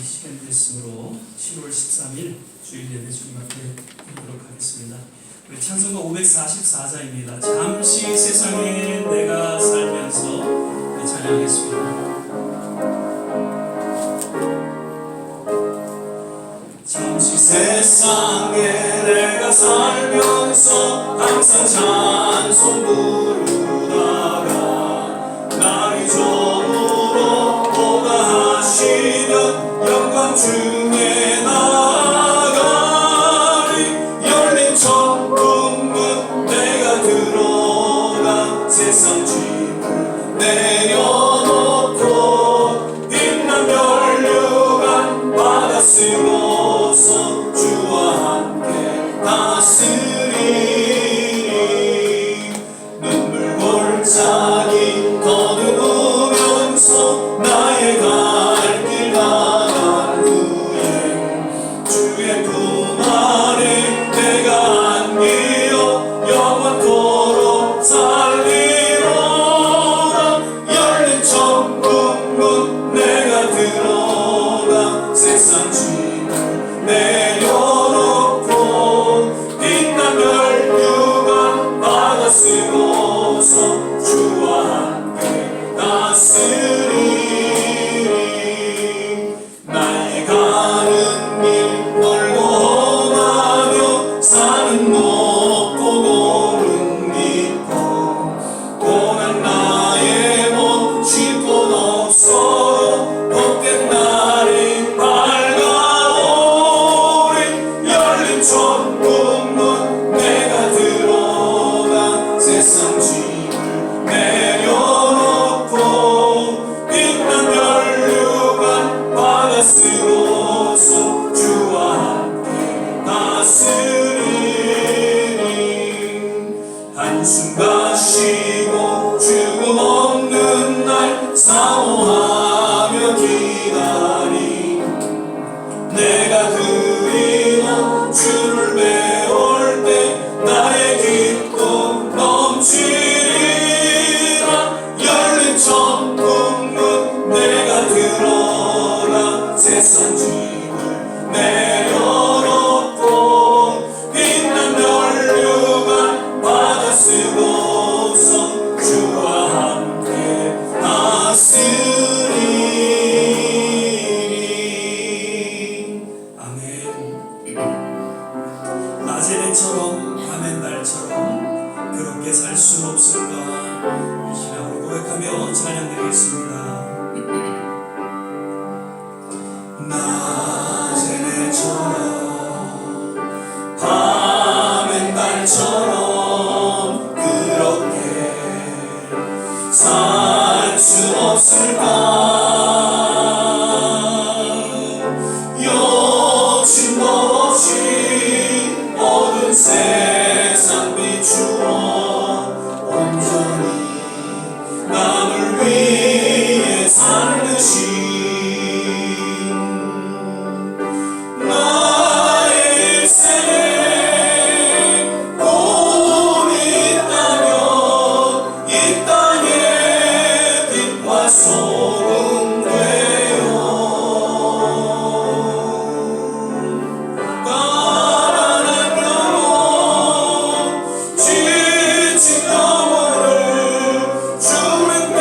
시간이 됐으므로 7월 13일 주일 예배 주님 앞에 드리도록 하겠습니다. 우리 찬송가 544자입니다. 잠시 세상에 내가 살면서 찬양하겠습니다. 잠시 세상에 내가 살면서 항상 찬송 부르다가 날이 저물어 오가 하시면 영광 중에 나가리. 열린 천국문 내가 들어가 세상 짐을 내려놓고 빛난 면류관 받아 쓰고서 주와 함께 다스리리. 눈물 골짜기 더듬으면서 나의 갈 길 나간 후에 주의 품 안에 내가 안기어 영원토록 살리로다. 열린 천국문 내가 들어가 세상 짐을 내려놓고 빛난 면류관 받아 쓰고서 주와 함께 다스리리. 나의 가는 길 멀고 험하며 산은 높고 고는 깊어 고난 나의 몸 쉴 곳 없어 복된 날이 밝아오리. 열린 천국문 내가 들어가 세상 짐을 내려놓고 빛난 면류관 받아 쓰고서 주와 함께 다스리리. 한숨 쉬고 죽음 없는 날 사모하며 기다리. 내가 그리워 주를 배울 때 나의 기쁨 넘치리라. 열린 천국문 내가 들어가 세상 짐을 내려놓고 빛난 면류관 받아 쓰고서 주와 함께 다스리리. 아멘. 낮의 해처럼 밤의 날처럼 그렇게 살 수 없을까? 이 시간으로 고백하며 찬양드리겠습니다. 낮의 해처럼 밤의 날처럼 그렇게 살 수 없을까? 욕심도 없이 어두운 세상 비추어 온전히 남을 위해 살듯이 나의 일생에 꿈이 있다면 이 땅의 빛과 소금 되어 가난한 영혼 지친 영혼을 주님께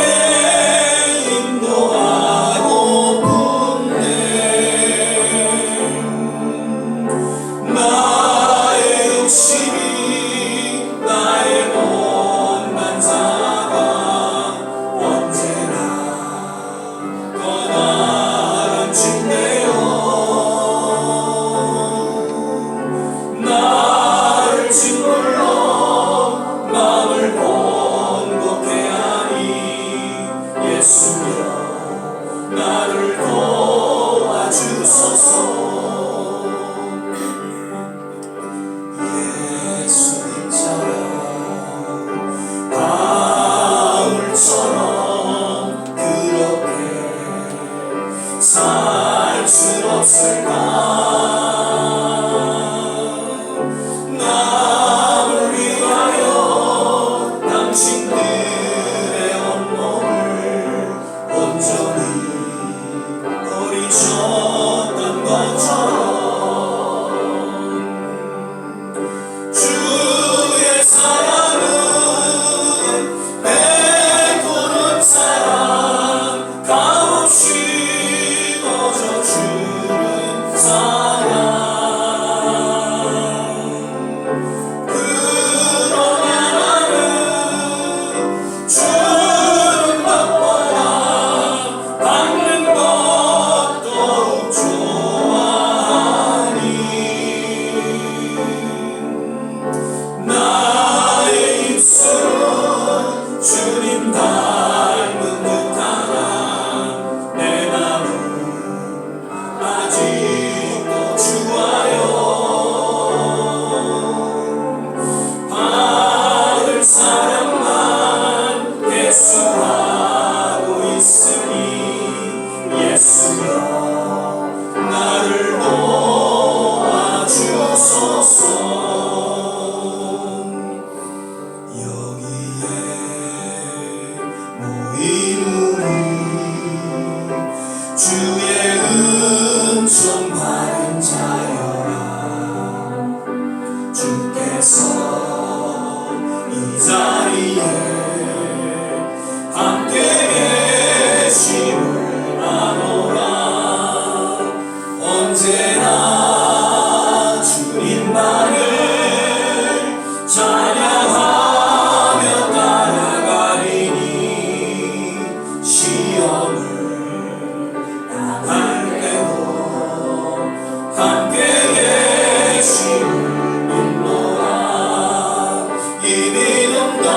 인도하고픈네. 나의 욕심이 나의 못난 자가 언제나 떠나는 중대요. 나를 짓물러 마음을 번곡해 하니 예수여 나를 도와주소서. 예수님처럼 바울처럼 그렇게 살 수 없을까? 남을 위하여 당신들의 온몸을 온전히 버리죠. 예수여 나를 도와주소서. 여기에 모인 우리 주의 은총 받은 자여라. 주께서 이 자리에 함께 계심을 아노라. 언제나 주님만을 찬양하며 따라가리니 시험을 당할 때도 함께 계심을 믿노라. 이 믿음도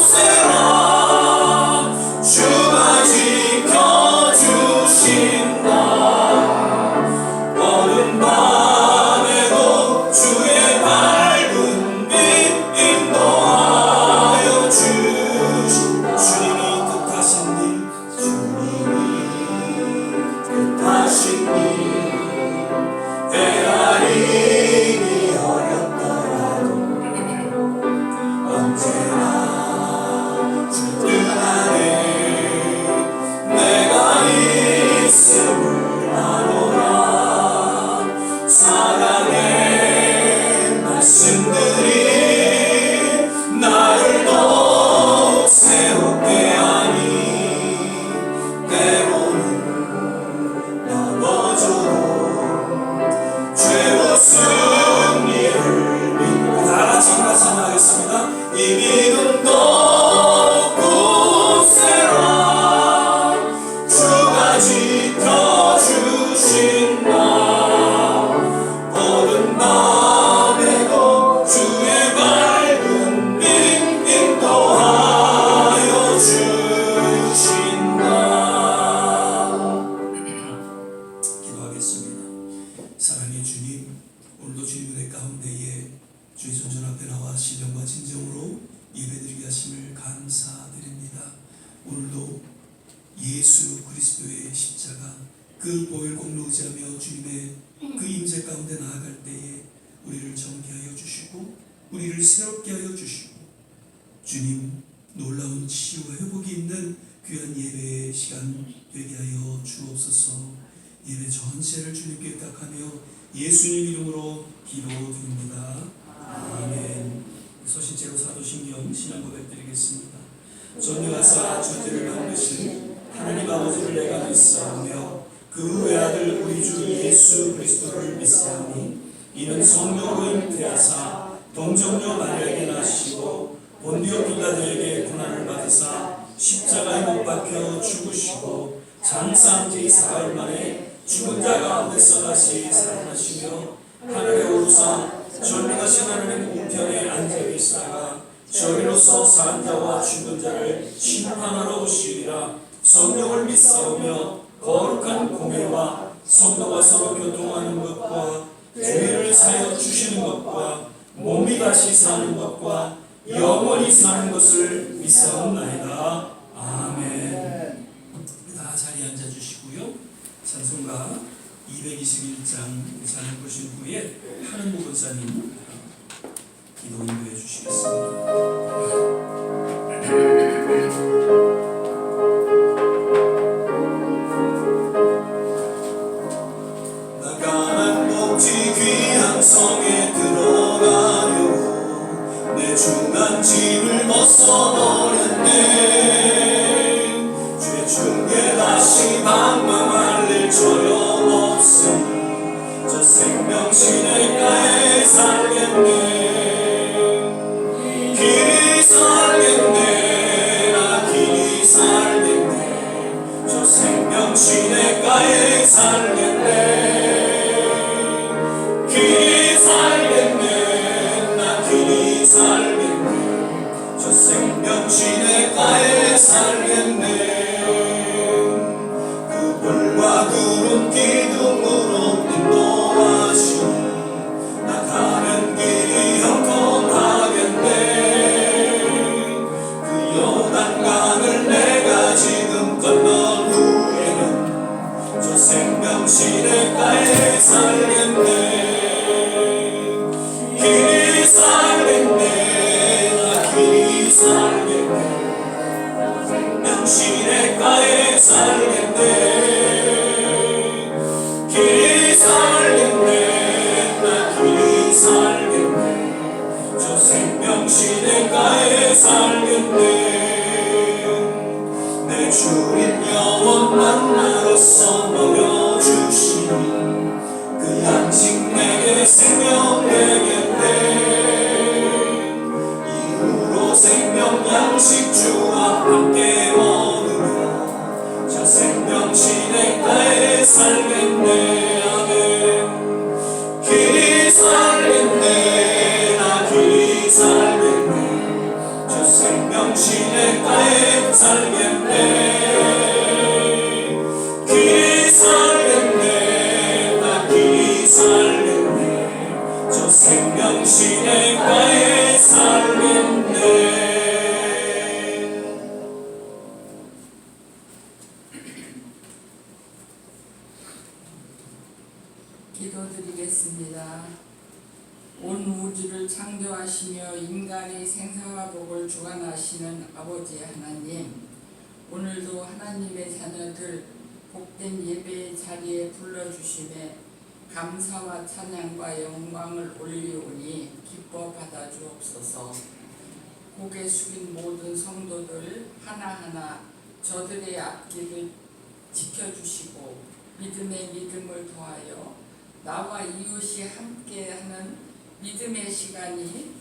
굳세라. 주가 지켜주신다. 어두운 밤에도 주의 밝은 빛 인도하여 주신다. 주님이 뜻하신 일, 주님이 뜻하신 일 헤아리기 어렵더라도 언제나 주 뜻 안에 내가 있음을 아노라. 사랑의 말씀들이 나를 더욱 새롭게 하니 때로는 넘어져도 죄와 승리를 믿고 다같이 찬양하겠습니다. 이 믿음도 굳세라. 주가 지켜주신다. 어두운 밤에도 주의 밝은 빛 인도하여 주신다. 기도하겠습니다. 사랑의 주님, 오늘도 주님 은혜 가운데에 주의 전전 앞에 나와 신령과 진정으로 예배드리게 하심을 감사드립니다. 오늘도 예수 그리스도의 십자가 그 보혈 공로 의지하며 주님의 그 임재 가운데 나아갈 때에 우리를 정케하여 주시고 우리를 새롭게 하여 주시고 주님 놀라운 치유와 회복이 있는 귀한 예배의 시간 되게 하여 주옵소서. 예배 전체를 주님께 의탁하며 예수님 이름으로 기도드립니다. 아멘. 서신제로 사도신경 신앙 고백드리겠습니다. 전능하사 주들을 만드신 하나님 아버지를 내가 믿사오며 그 외아들 우리 주 예수 그리스도를 믿사오니 이는 성령으로 잉태하사 동정녀 마리아에게 나시고 본디오 빌라도에게 고난을 받으사 십자가에 못 박혀 죽으시고 장사한지 사흘 만에 죽은 자 가운데서 다시 살아나시며 하늘에 오르사 전능하신 하나님 우편에 앉아 계시다가 저리로서 사는 자와 죽은 자를 심판하러 오시리라. 성령을 믿사오며 거룩한 공회와 성도가 서로 교통하는 것과 죄를 사여 주시는 것과 몸이 다시 사는 것과 영원히 사는 것을 믿사옵나이다. 아멘. 다 자리에 앉아주시고요. 찬송가 221장 찬양 보신 후에 하는 목원사님 기도 인도해 주시겠습니다. 나가난 복지 귀한 성에 들어가려고 내 중한 짐을 벗어버렸네. 죄 중에 다시 방황할 일 소용없으니 저 생명 시냇가에 살겠네. 길이 살겠네. 나 길이 살겠네. 저 생명 시냇가에 살겠네. 길이 살겠네. 나 길이 살겠네. 저 생명 시냇가에 살겠네. 그 불과 구름 기둥으로 인도하시니 나 가는 길이 형통하겠네. 그 요단강을 내가 지금 건넌 후 시냇가에 살겠네. 길이 살겠네. 나 길이 살겠네. 시냇가에 살겠네. 길이 살겠네. 나 길이 살겠네. 저 생명 시냇가에 살겠네. 내 주인 영원 만나러서 먹여주시니 그 양식 내게 생명 되겠네. 이후로 생명 양식 주와 함께 먹으며 저 생명 시냇가에 살겠네. 아멘. 길이 살겠네. 나 길이 살겠네. 저 생명 시냇가에 살겠네. 길이 살겠네. 나 길이 살겠네. 저 생명 시냇가에 살겠네. 기도드리겠습니다. 온 우주를 창조하시며 인간의 생사와 복을 주관하시는 아버지 하나님, 오늘도 하나님의 자녀들 복된 예배의 자리에 불러주심에 감사와 찬양과 영광을 올리오니 기뻐 받아주옵소서. 고개 숙인 모든 성도들 하나하나 저들의 앞길을 지켜주시고 믿음의 믿음을 더하여 나와 이웃이 함께하는 믿음의 시간이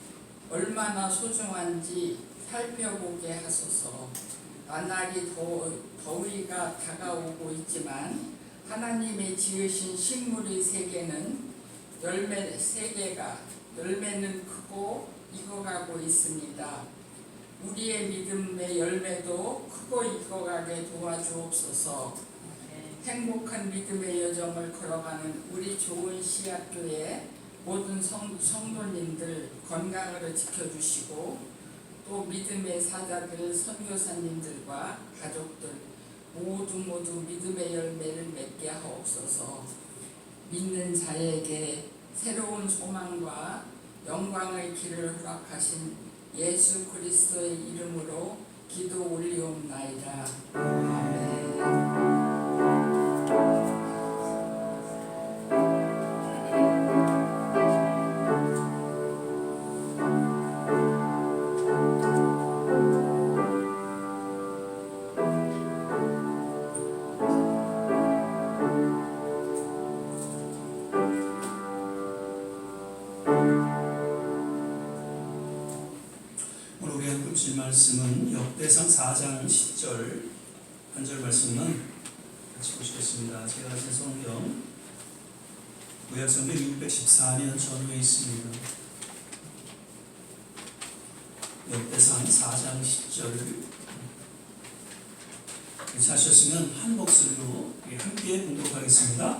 얼마나 소중한지 살펴보게 하소서. 나날이 더위가 다가오고 있지만 하나님의 지으신 식물의 세계는 열매는 크고 익어가고 있습니다. 우리의 믿음의 열매도 크고 익어가게 도와주옵소서. 행복한 믿음의 여정을 걸어가는 우리 좋은 씨앗교회 모든 성도님들 건강으로 지켜주시고 또 믿음의 사자들 선교사님들과 가족들 모두 믿음의 열매를 맺게 하옵소서. 믿는 자에게 새로운 소망과 영광의 길을 허락하신 예수 그리스도의 이름으로 기도 올리옵나이다. 아멘. 오늘 우리 함께 보실 말씀은 역대상 4장 10절 한 절 말씀은 같이 보시겠습니다. 제가 가진 성경 구약성경 614년 전후에 있습니다. 역대상 4장 10절 찾으셨으면 한 목소리로 함께 봉독하겠습니다.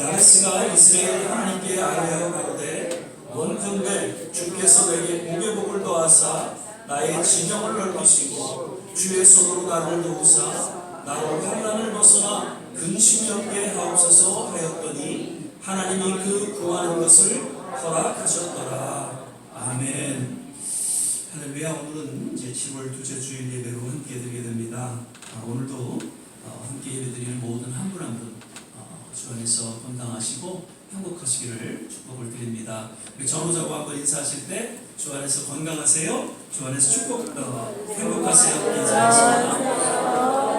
야베스가 이스라엘 하나님께 아뢰어 가로되 원컨대 주께서 내게 공개복을 더하사 나의 진영을 넓히시고 주의 손으로 나를 도우사 나로 환난을 벗어나 근심이 없게 하옵소서 하였더니 하나님이 그 구하는 것을 허락하셨더라. 아멘. 할렐루야. 오늘은 이제 10월 둘째 주일 예배로 함께 드리게 됩니다. 오늘도 함께 예배드리는 모든 한 분 한 분 주 안에서 건강하시고 행복하시기를 축복을 드립니다. 우리 전호자고 한번 인사하실 때 주 안에서 건강하세요. 주 안에서 행복하세요. 인사하겠습니다.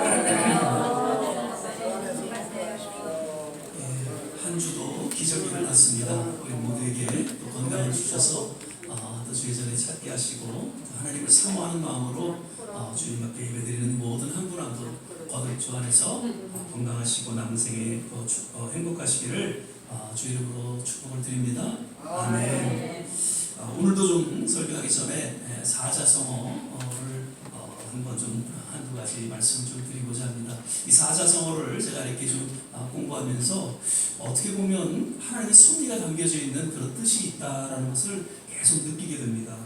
한 주도 기적이 일어났습니다. 우리 모두에게 또 건강을 주셔서 또 주의 전에 찾게 하시고 하나님을 사모하는 마음으로 주님 앞에 예배드리는 모든 한 분 한 분 거듭 주 안에서 건강하시고 남은 생에 행복하시기를 주 이름으로 축복을 드립니다. 아멘. 오늘도 좀 설교하기 전에 사자성어를 한번 좀 한두 가지 말씀 좀 드리고자 합니다. 이 사자성어를 제가 이렇게 좀 공부하면서 어떻게 보면 하나님의 섭리가 담겨져 있는 그런 뜻이 있다라는 것을 계속 느끼게 됩니다.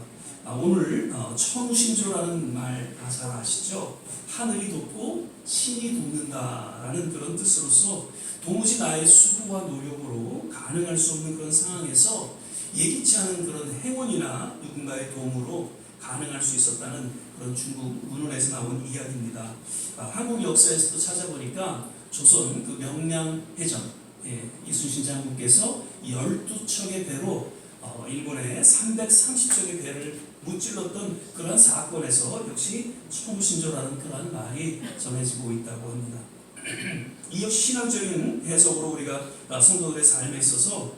오늘 천우신조라는 말 잘 아시죠? 하늘이 돕고 신이 돕는다라는 그런 뜻으로서 도무지 나의 수고와 노력으로 가능할 수 없는 그런 상황에서 예기치 않은 그런 행운이나 누군가의 도움으로 가능할 수 있었다는 그런 중국 문헌에서 나온 이야기입니다. 한국 역사에서도 찾아보니까 조선 그 명량해전 이순신 장군께서 12척의 배로 일본의 330척의 배를 무찔렀던 그러한 사건에서 역시 천우신조라는 그러한 말이 전해지고 있다고 합니다. 이 역시 신앙적인 해석으로 우리가 성도들의 삶에 있어서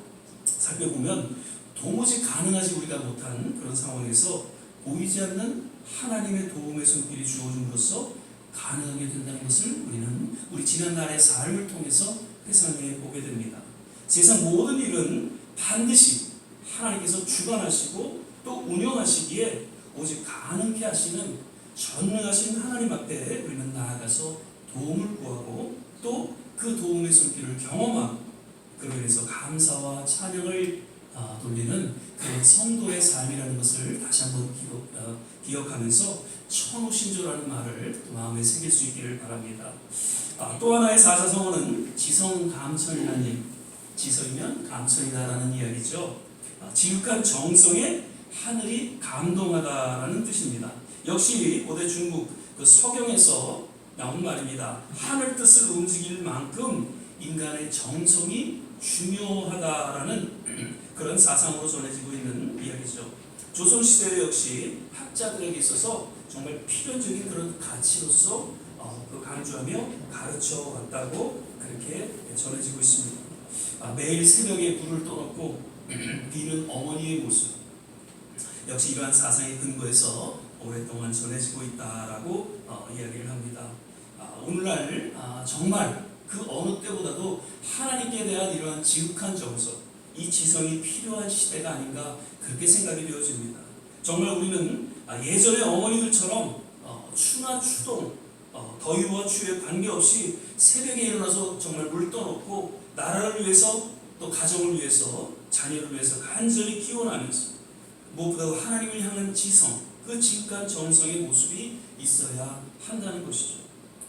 살펴보면 도무지 가능하지 우리가 못한 그런 상황에서 보이지 않는 하나님의 도움의 손길이 주어짐으로써 가능하게 된다는 것을 우리는 우리 지난날의 삶을 통해서 회상해 보게 됩니다. 세상 모든 일은 반드시 하나님께서 주관하시고 또 운영하시기에 오직 가능케 하시는 전능하신 하나님 앞에 우리는 나아가서 도움을 구하고 또 그 도움의 손길을 경험하고 그로 인해서 감사와 찬양을 돌리는 그런 성도의 삶이라는 것을 다시 한번 기억하면서 천우신조라는 말을 마음에 새길 수 있기를 바랍니다. 또 하나의 사자성어는 지성감천이라는 지성이면 감천이다라는 이야기죠. 지극한 정성에 하늘이 감동하다라는 뜻입니다. 역시 고대 중국 그 서경에서 나온 말입니다. 하늘 뜻을 움직일 만큼 인간의 정성이 중요하다라는 그런 사상으로 전해지고 있는 이야기죠. 조선시대 역시 학자들에게 있어서 정말 필연적인 그런 가치로서 그 강조하며 가르쳐 왔다고 그렇게 전해지고 있습니다. 매일 새벽에 불을 떠놓고 비는 어머니의 모습 역시 이러한 사상의 근거에서 오랫동안 전해지고 있다라고 이야기를 합니다. 오늘날 정말 그 어느 때보다도 하나님께 대한 이러한 지극한 정성, 이 지성이 필요한 시대가 아닌가 그렇게 생각이 되어집니다. 정말 우리는 예전의 어머니들처럼 추나 추동, 더위와 추위에 관계없이 새벽에 일어나서 정말 물 떠놓고 나라를 위해서 또 가정을 위해서 자녀를 위해서 간절히 기원하면서 무엇보다도 하나님을 향한 지성, 그 지극한 정성의 모습이 있어야 한다는 것이죠.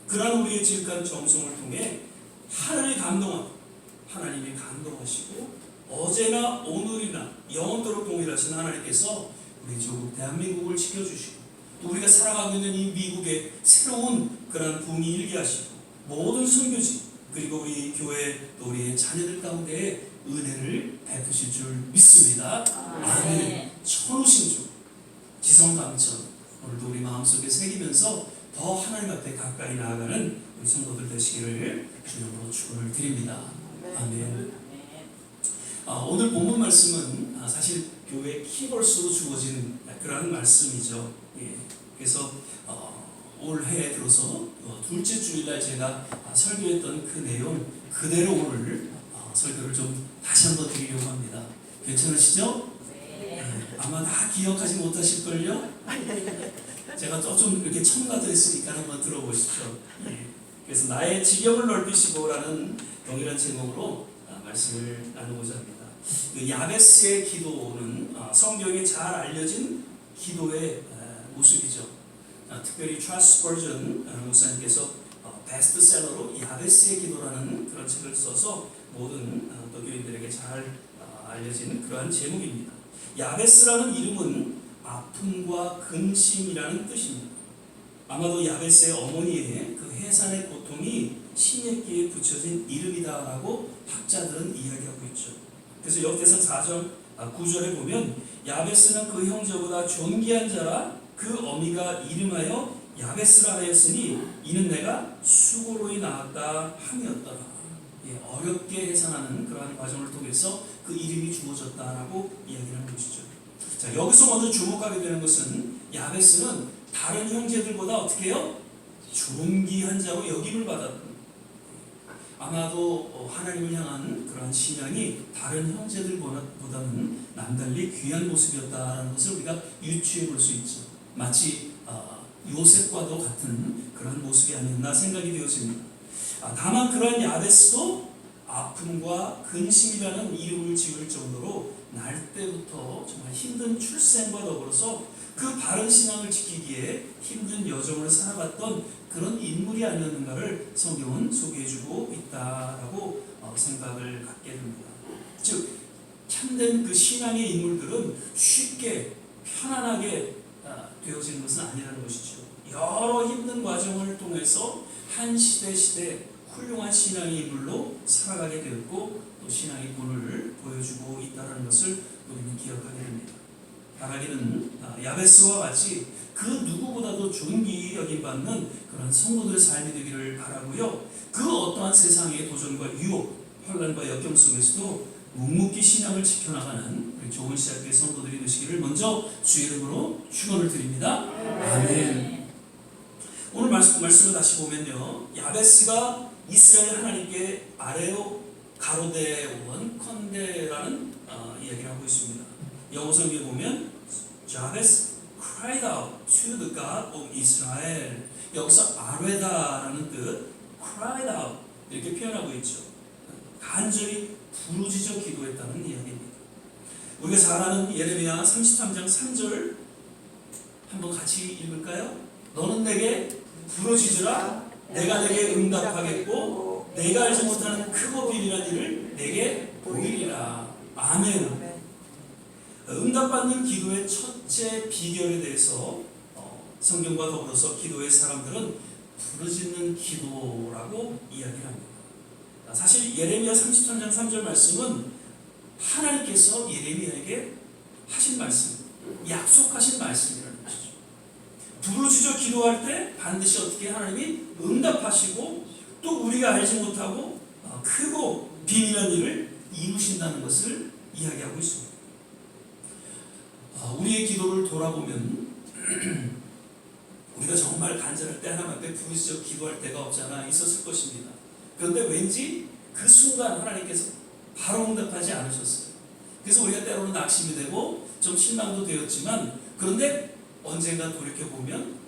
그러한 우리의 지극한 정성을 통해 하늘이 감동하고 하나님이 감동하시고 어제나 오늘이나 영원토록 동일하신 하나님께서 우리 조국 대한민국을 지켜주시고 또 우리가 살아가고 있는 이 미국의 새로운 그런 붐이 일게 하시고 모든 선교지 그리고 우리 교회 또 우리의 자녀들 가운데 은혜를 베푸실 줄 믿습니다. 아멘. 천우신조 지성감천 오늘도 우리 마음속에 새기면서 더 하나님 앞에 가까이 나아가는 우리 성도들 되시기를 주님으로 축원을 드립니다. 아멘. 오늘 본문 말씀은 사실 교회 키버스로 주어진 그런 말씀이죠. 그래서 올해 들어서 둘째 주일날 제가 설교했던 그 내용 그대로 오늘 설교를 좀 다시 한번 드리려고 합니다. 괜찮으시죠? 아마 다 기억하지 못하실걸요? 제가 좀 이렇게 첨가드렸으니까 한번 들어보시죠. 그래서 나의 지경을 넓히시고라는 동일한 제목으로 말씀을 나누고자 합니다. 그 야베스의 기도는 성경에 잘 알려진 기도의 모습이죠. 특별히 찰스 스퍼전 목사님께서 베스트셀러로 야베스의 기도라는 그런 책을 써서 모든 또 교인들에게 잘 알려진 그러한 제목입니다. 야베스라는 이름은 아픔과 근심이라는 뜻입니다. 아마도 야베스의 어머니의 그 해산의 고통이 신약기에 붙여진 이름이다라고 학자들은 이야기하고 있죠. 그래서 역대상 4장 9절에 보면 야베스는 그 형제보다 존귀한 자라 그 어미가 이름하여 야베스라 하였으니 이는 내가 수고로이 낳았다 함이었더라. 어렵게 해산하는 그러한 과정을 통해서 그 이름이 주어졌다라고 이야기하는 것이죠. 자, 여기서 먼저 주목하게 되는 것은 야베스는 다른 형제들보다 어떻게 해요? 존귀한 자로 여김을 받았다. 아마도 하나님을 향한 그러한 신앙이 다른 형제들보다는 남달리 귀한 모습이었다는 것을 우리가 유추해 볼 수 있죠. 마치 요셉과도 같은 그런 모습이 아니었나 생각이 되어집니다. 다만 그러한 야베스도 아픔과 근심이라는 이름을 지을 정도로 날 때부터 정말 힘든 출생과 더불어서 그 바른 신앙을 지키기에 힘든 여정을 살아갔던 그런 인물이 아니었는가를 성경은 소개해주고 있다라고 생각을 갖게 됩니다. 즉 참된 그 신앙의 인물들은 쉽게 편안하게 되어지는 것은 아니라는 것이죠. 여러 힘든 과정을 통해서 한 시대 훌륭한 신앙의 인물로 살아가게 되었고 또 신앙의 본을 보여주고 있다는 것을 우리는 기억하게 됩니다. 바라기는 야베스와 같이 그 누구보다도 존귀 여김받는 그런 성도들의 삶이 되기를 바라고요. 그 어떠한 세상의 도전과 유혹, 혼란과 역경 속에서도 묵묵히 신앙을 지켜나가는 좋은 시작의 성도들이 되시기를 먼저 주의 이름으로 축원을 드립니다. 아멘. 오늘 말씀을 다시 보면요, 야베스가 이스라엘 하나님께 아래요 가로되 원컨대라는 이야기를 하고 있습니다. 영어 성경에 보면 Jabez cried out to the God of Israel. 여기서 아뢰다라는 뜻, cried out 이렇게 표현하고 있죠. 간절히 부르짖어 기도했다는 이야기입니다. 우리가 잘 아는 예레미야 33장 3절 한번 같이 읽을까요? 너는 내게 부르짖으라 내가 내게 응답하겠고 내가 알지 못하는 크고 비밀한 일을 내게 보이리라. 아멘. 응답받는 기도의 첫째 비결에 대해서 성경과 더불어서 기도의 사람들은 부르짖는 기도라고 이야기를 합니다. 사실 예레미야 33장 3절 말씀은 하나님께서 예레미야에게 하신 말씀, 약속하신 말씀이라는 것이죠. 부르짖어 기도할 때 반드시 어떻게 하나님이 응답하시고 또 우리가 알지 못하고 크고 비밀한 일을 이루신다는 것을 이야기하고 있습니다. 우리의 기도를 돌아보면 우리가 정말 간절할 때 하나님 앞에 부르짖어 기도할 때가 없잖아 있었을 것입니다. 그런데 왠지 그 순간 하나님께서 바로 응답하지 않으셨어요. 그래서 우리가 때로는 낙심이 되고 좀 실망도 되었지만 그런데 언젠가 돌이켜보면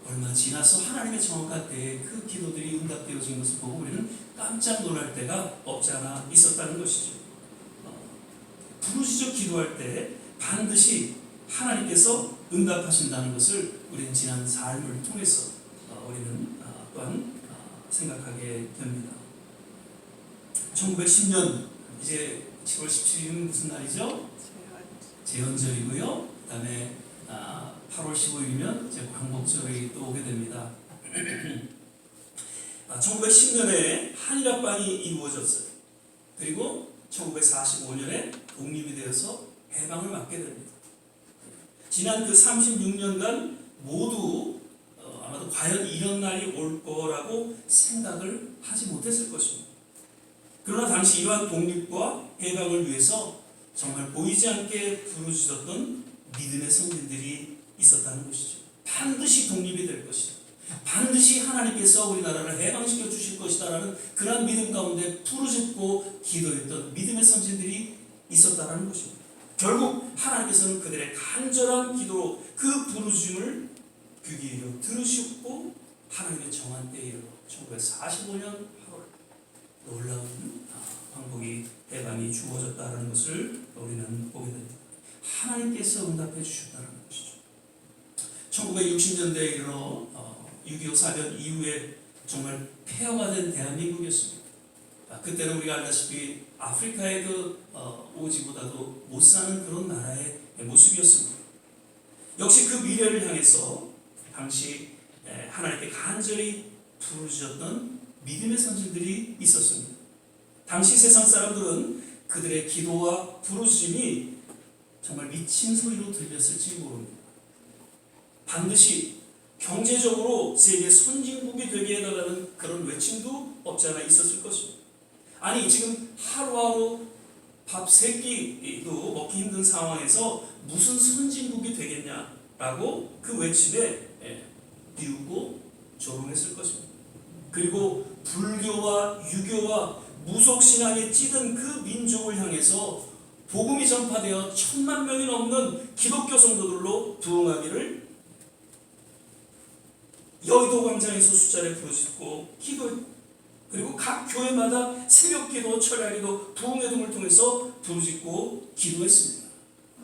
얼마 지나서 하나님의 정확한 때에 그 기도들이 응답되어진 것을 보고 우리는 깜짝 놀랄 때가 없지 않아 있었다는 것이죠. 부르짖어 기도할 때 반드시 하나님께서 응답하신다는 것을 우리는 지난 삶을 통해서 우리는 또한 생각하게 됩니다. 1910년 이제 7월 17일은 무슨 날이죠? 제헌절이고요. 그 다음에 8월 15일이면 이제 광복절이 또 오게 됩니다. 1910년에 한일합방이 이루어졌어요. 그리고 1945년에 독립이 되어서 해방을 맞게 됩니다. 지난 그 36년간 모두 아마도 과연 이런 날이 올 거라고 생각을 하지 못했을 것입니다. 그러나 당시 이러한 독립과 해방을 위해서 정말 보이지 않게 부르짖었던 믿음의 성진들이 있었다는 것이죠. 반드시 독립이 될 것이다. 반드시 하나님께서 우리나라를 해방시켜 주실 것이다라는 그런 믿음 가운데 부르짖고 기도했던 믿음의 선진들이 있었다는 것입니다. 결국 하나님께서는 그들의 간절한 기도로 그 부르짖음을 귀 기울여 들으셨고 하나님의 정한 때에 이르러 1945년 8월 놀라운 광복이 해방이 주어졌다는 것을 우리는 보게 됩니다. 하나님께서 응답해 주셨다는 것이죠. 1960년대에 이르러 6.25 사변 이후에 정말 폐허가 된 대한민국이었습니다. 그때는 우리가 알다시피 아프리카에도 오지보다도 못 사는 그런 나라의 모습이었습니다. 역시 그 미래를 향해서 당시 하나님께 간절히 부르짖었던 믿음의 선진들이 있었습니다. 당시 세상 사람들은 그들의 기도와 부르짖음이 정말 미친 소리로 들렸을지 모릅니다. 반드시 경제적으로 세계 선진국이 되게 해달라는 그런 외침도 없지 않아 있었을 것입니다. 아니 지금 하루하루 밥 3끼도 먹기 힘든 상황에서 무슨 선진국이 되겠냐라고 그 외침에 비웃고 조롱했을 것입니다. 그리고 불교와 유교와 무속신앙에 찌든 그 민족을 향해서 복음이 전파되어 1000만 명이 넘는 기독교 성도들로 부흥하기를 여의도 광장에서 숫자를 부르짖고 기도했고 그리고 각 교회마다 새벽기도, 철야기도, 부흥의 등을 통해서 부르짖고 기도했습니다.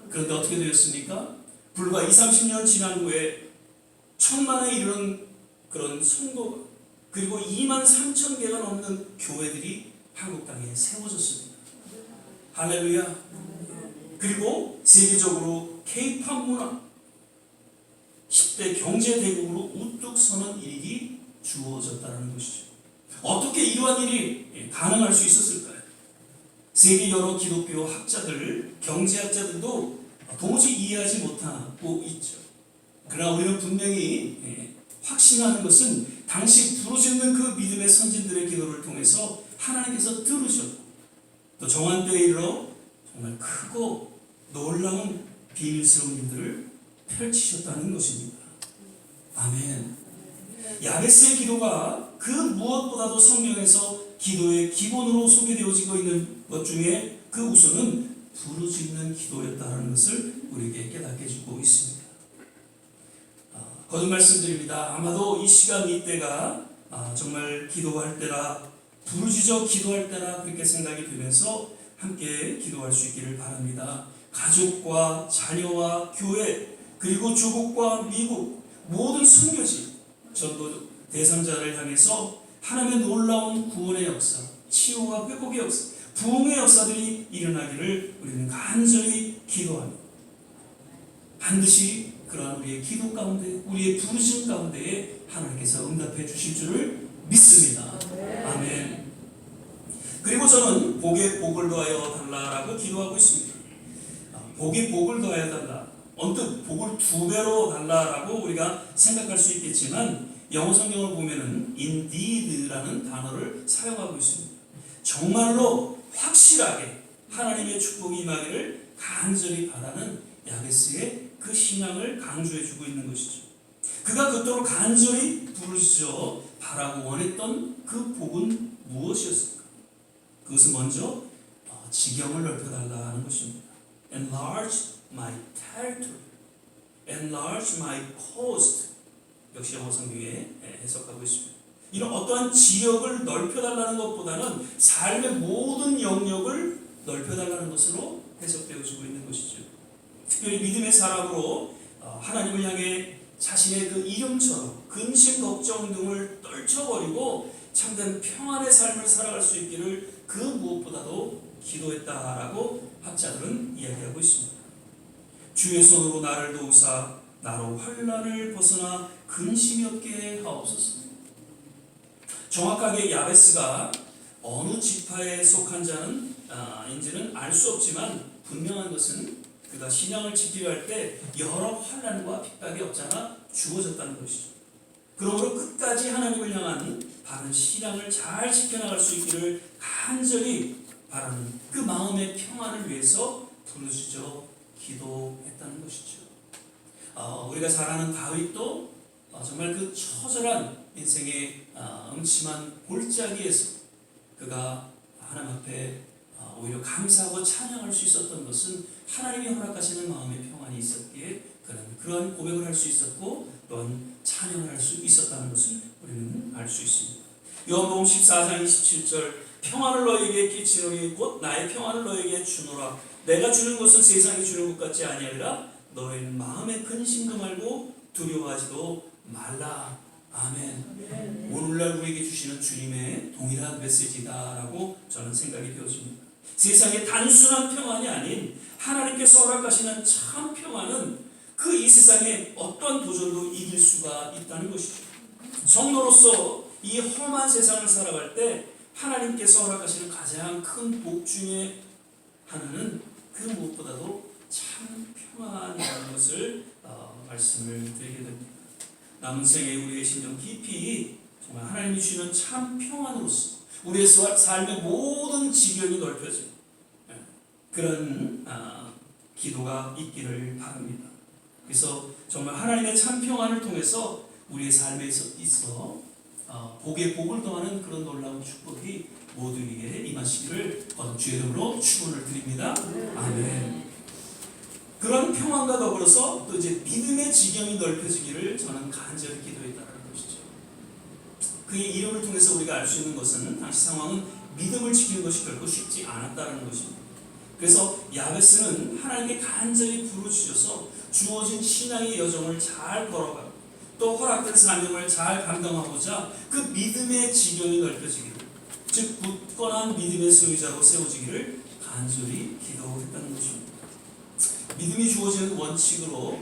그런데 어떻게 되었습니까? 불과 20-30년 지난 후에 1000만에 이르는 그런 성도 그리고 23,000개가 넘는 교회들이 한국 땅에 세워졌습니다. 할렐루야. 그리고 세계적으로 K-팝 문화 10대 경제 대국으로 우뚝 서는 일이 주어졌다는 것이죠. 어떻게 이러한 일이 가능할 수 있었을까요? 세계 여러 기독교 학자들, 경제학자들도 도무지 이해하지 못하고 있죠. 그러나 우리는 분명히 확신하는 것은 당시 부르짖는 그 믿음의 선진들의 기도를 통해서 하나님께서 들으셨고 또 정한 때에 이르러 정말 크고 놀라운 비밀스러운 일들을 펼치셨다는 것입니다. 아멘. 야베스의 기도가 그 무엇보다도 성경에서 기도의 기본으로 소개되어지고 있는 것 중에 그 우선은 부르짖는 기도였다는 것을 우리에게 깨닫게 해주고 있습니다. 거듭 말씀드립니다. 아마도 이 시간 이때가 정말 기도할 때라 부르짖어 기도할 때라 그렇게 생각이 되면서 함께 기도할 수 있기를 바랍니다. 가족과 자녀와 교회 그리고 조국과 미국 모든 선교지 전도 대상자를 향해서 하나님의 놀라운 구원의 역사, 치유와 회복의 역사, 부흥의 역사들이 일어나기를 우리는 간절히 기도합니다. 반드시 그러한 우리의 기도 가운데, 우리의 부르심 가운데에 하나님께서 응답해 주실 줄을 믿습니다. 아멘. 그리고 저는 복에 복을 더하여 달라라고 기도하고 있습니다. 복에 복을 더하여 달라. 언뜻 복을 2배로 달라라고 우리가 생각할 수 있겠지만 영어 성경을 보면은 indeed라는 단어를 사용하고 있습니다. 정말로 확실하게 하나님의 축복이 임하기를 간절히 바라는 야베스의 그 신앙을 강조해주고 있는 것이죠. 그가 그토록 간절히 부르짖어 바라고 원했던 그 복은 무엇이었을까? 그것은 먼저 지경을 넓혀달라 하는 것입니다. Enlarge my territory, enlarge my coast. 역시 영어 성경에 해석하고 있습니다. 이런 어떠한 지역을 넓혀달라는 것보다는 삶의 모든 영역을 넓혀달라는 것으로 해석되어지고 있는 것이죠. 특별히 믿음의 사람으로 하나님을 향해 자신의 그 이름처럼 근심, 걱정 등을 떨쳐버리고 참된 평안의 삶을 살아갈 수 있기를 그 무엇보다도 기도했다라고 학자들은 이야기하고 있습니다. 주의 손으로 나를 도우사 나로 환난을 벗어나 근심이 없게 하옵소서. 정확하게 야베스가 어느 지파에 속한 자인지는 알 수 없지만 분명한 것은 그가 신앙을 지키려 할 때 여러 환난과 핍박이 없잖아 주어졌다는 것이죠. 그러므로 끝까지 하나님을 향한 바른 신앙을 잘 지켜나갈 수 있기를 간절히 바라는 그 마음의 평안을 위해서 부르짖어 기도했다는 것이죠. 우리가 잘 아는 다윗도 정말 그 처절한 인생의 음침한 골짜기에서 그가 하나님 앞에 오히려 감사하고 찬양할 수 있었던 것은 하나님이 허락하시는 마음의 평안이 있었기에 그는 그러한 고백을 할 수 있었고 또한 찬양을 할 수 있었다는 것을 우리는 알 수 있습니다. 요한복음 14장 27절 평안을 너에게 끼치노니 곧 나의 평안을 너에게 주노라. 내가 주는 것은 세상이 주는 것 같지 아니하리라. 너희는 마음에 근심도 말고 두려워하지도 말라. 아멘. 오늘날 우리에게 주시는 주님의 동일한 메시지다라고 저는 생각이 되어집니다. 세상의 단순한 평안이 아닌 하나님께서 허락하시는 참 평안은 그 이 세상의 어떤 도전도 이길 수가 있다는 것이죠. 성도로서 이 험한 세상을 살아갈 때 하나님께서 허락하시는 가장 큰 복 중에 하나는 그 무엇보다도 참 평안이라는 것을 말씀을 드리게 됩니다. 남은 생에 우리의 심령 깊이 정말 하나님이 주시는 참 평안으로서 우리의 삶의 모든 지경이 넓혀지는 그런 기도가 있기를 바랍니다. 그래서 정말 하나님의 참 평안을 통해서 우리의 삶에 있어 복에 복을 더하는 그런 놀라운 축복이 모두에게 임하시기를 주의 이름으로 축원을 드립니다. 아멘. 그런 평안과 더불어서 또 이제 믿음의 지경이 넓혀지기를 저는 간절히 기도했다는 것이죠. 그의 이름을 통해서 우리가 알 수 있는 것은 당시 상황은 믿음을 지키는 것이 결코 쉽지 않았다는 것입니다. 그래서 야베스는 하나님께 간절히 부르짖어서 주어진 신앙의 여정을 잘 걸어가고 또 허락된 사명을 잘 감당하고자 그 믿음의 지경이 넓혀지기를, 즉 굳건한 믿음의 소유자로 세워지기를 간절히 기도했다는 것입니다. 믿음이 주어지는 원칙으로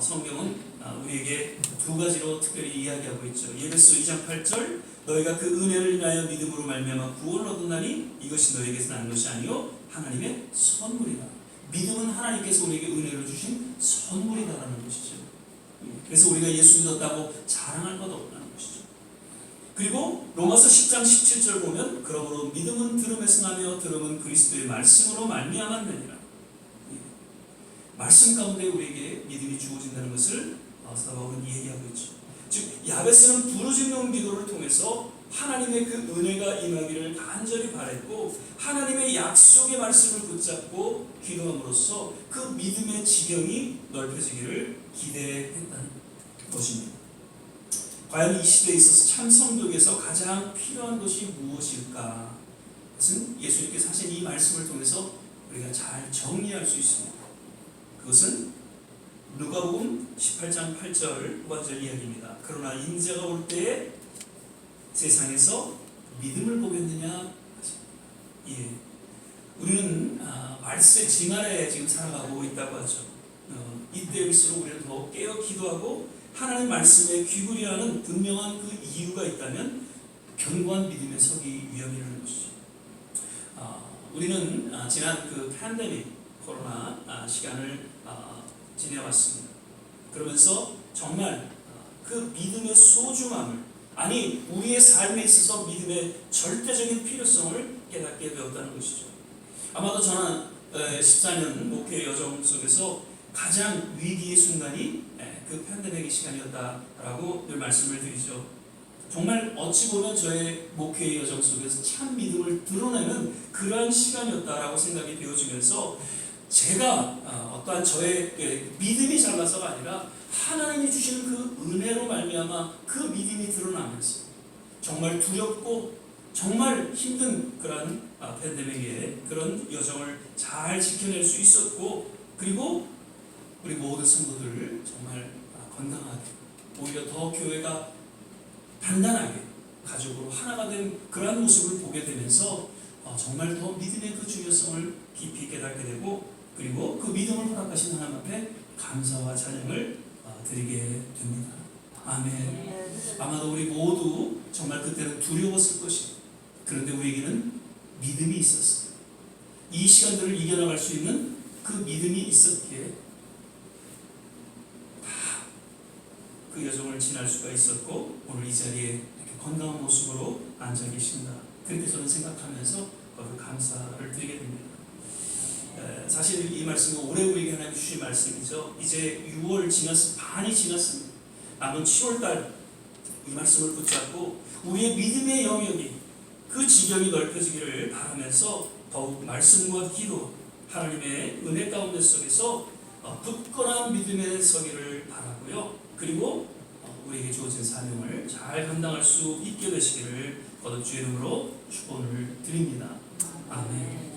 성경은 우리에게 두 가지로 특별히 이야기하고 있죠. 에베소 2장 8절, 너희가 그 은혜를 인하여 믿음으로 말미암아 구원을 얻었나니 이것이 너희에게서 난 것이 아니요 하나님의 선물이다. 믿음은 하나님께서 우리에게 은혜를 주신 선물이다라는 것이죠. 그래서 우리가 예수 믿었다고 자랑할 것 없다는 것이죠. 그리고 로마서 10장 17절 보면 그러므로 믿음은 들음에서 나며 들음은 그리스도의 말씀으로 말미암았느니라. 말씀 가운데 우리에게 믿음이 주어진다는 것을 사도 바울은 얘기하고 있죠. 즉 야베스는 부르짖는 기도를 통해서 하나님의 그 은혜가 임하기를 간절히 바랬고 하나님의 약속의 말씀을 붙잡고 기도함으로써 그 믿음의 지경이 넓혀지기를 기대했다는 것입니다. 과연 이 시대에 있어서 참 성도에게서 가장 필요한 것이 무엇일까? 그것은 예수님께서 하신 이 말씀을 통해서 우리가 잘 정리할 수 있습니다. 그것은 누가복음 18장 8절 후반절 이야기입니다. 그러나 인자가 올 때에 세상에서 믿음을 보겠느냐? 예, 우리는 말세 징하에 지금 살아가고 있다고 하죠. 이때일수록 우리는 더 깨어 기도하고 하나님 말씀에 귀구리하는 분명한 그 이유가 있다면 견고한 믿음에 서기 위함이라는 것이죠. 우리는 지난 그 팬데믹 코로나 시간을 지내왔습니다. 그러면서 정말 그 믿음의 소중함을, 아니 우리의 삶에 있어서 믿음의 절대적인 필요성을 깨닫게 되었다는 것이죠. 아마도 저는 14년 목회 여정 속에서 가장 위기의 순간이 그 팬데믹의 시간이었다라고 늘 말씀을 드리죠. 정말 어찌 보면 저의 목회의 여정 속에서 참 믿음을 드러내는 그러한 시간이었다라고 생각이 되어지면서 제가 어떠한 저의 믿음이 잘나서가 아니라 하나님이 주시는 그 은혜로 말미암아 그 믿음이 드러나면서 정말 두렵고 정말 힘든 그런 팬데믹의 그런 여정을 잘 지켜낼 수 있었고, 그리고 우리 모든 성도들 정말 건강하게, 오히려 더 교회가 단단하게 가족으로 하나가 된 그러한 모습을 보게 되면서 정말 더 믿음의 그 중요성을 깊이 깨닫게 되고, 그리고 그 믿음을 허락하신 하나님 앞에 감사와 찬양을 드리게 됩니다. 아멘. 아마도 우리 모두 정말 그때는 두려웠을 것입니다. 그런데 우리에게는 믿음이 있었어요. 이 시간들을 이겨나갈 수 있는 그 믿음이 있었기에 다 그 여정을 지날 수가 있었고 오늘 이 자리에 이렇게 건강한 모습으로 앉아 계신다. 그렇게 저는 생각하면서 감사를 드리게 됩니다. 사실 이 말씀은 오래 우리에게 하나님 주신 말씀이죠. 이제 6월 반이 지났습니다. 남은 7월달 이 말씀을 붙잡고 우리의 믿음의 영역이 그 지경이 넓혀지기를 바라면서 더욱 말씀과 기도, 하나님의 은혜 가운데 속에서 굳건한 믿음에 서기를 바라고요. 그리고 우리에게 주어진 사명을 잘 감당할 수 있게 되시기를 거듭 주의 이름으로 축원을 드립니다. 아멘.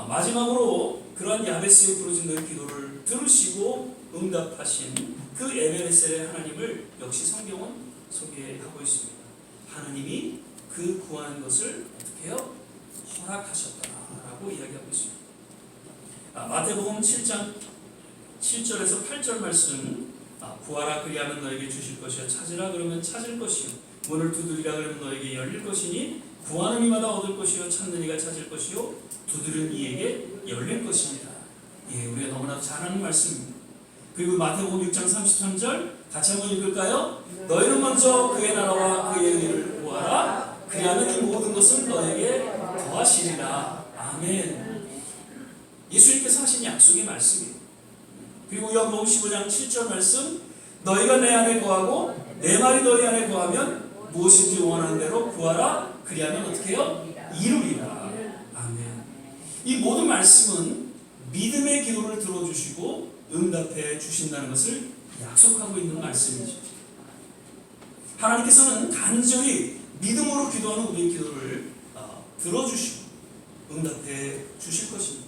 마지막으로 그러한 야베스의 부르짖는 기도를 들으시고 응답하신 그 에베네셀의 하나님을 역시 성경은 소개하고 있습니다. 하나님이 그 구하는 것을 어떻게 해요? 허락하셨다라고 이야기하고 있습니다. 마태복음 7장 7절에서 8절 말씀, 구하라 그리하면 너에게 주실 것이요 찾으라 그러면 찾을 것이요 문을 두드리라 그러면 너에게 열릴 것이니 구하는 이마다 얻을 것이요 찾는 이가 찾을 것이요 두드리는 이에게 열릴 것입니다. 예, 우리가 너무나도 잘 아는 말씀입니다. 그리고 마태복음 6장 33절 같이 한번 읽을까요? 너희는 먼저 그의 나라와 그의 의를 구하라. 그리하면 이 모든 것은 너에게 더하시리라. 아멘. 예수님께서 하신 약속의 말씀이에요. 그리고 요한복음 15장 7절 말씀, 너희가 내 안에 거하고 내 말이 너희 안에 거하면 무엇인지 원하는 대로 구하라. 그리하면 어떻게 해요? 이루리라. 아멘. 이 모든 말씀은 믿음의 기도를 들어주시고 응답해 주신다는 것을 약속하고 있는 말씀이죠. 하나님께서는 간절히 믿음으로 기도하는 우리의 기도를 들어주시고 응답해 주실 것입니다.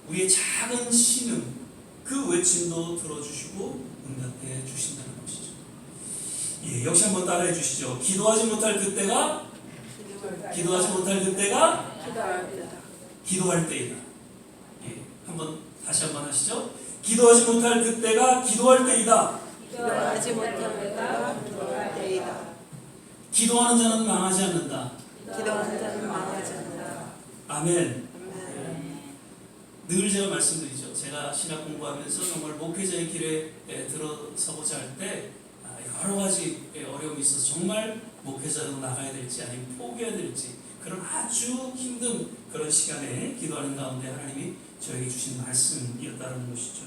우리의 작은 신음, 그 그 외침도 들어주시고 응답해 주신다는 것이죠. 예, 역시 한번 따라해 주시죠. 기도하지 못할 그때가 기도할 때이다. 예, 다시 한번 하시죠. 기도하지 못할 그때가 기도할 때이다. 기도하는 자는 망하지 않는다. 아멘. 늘 제가 말씀드리죠. 제가 신학 공부하면서 정말 목회자의 길에 들어서고자 할 때 여러 가지 어려움이 있어서 정말 목회자로 나가야 될지 아니면 포기해야 될지 그런 아주 힘든 그런 시간에 기도하는 가운데 하나님이 저에게 주신 말씀이었다는 것이죠.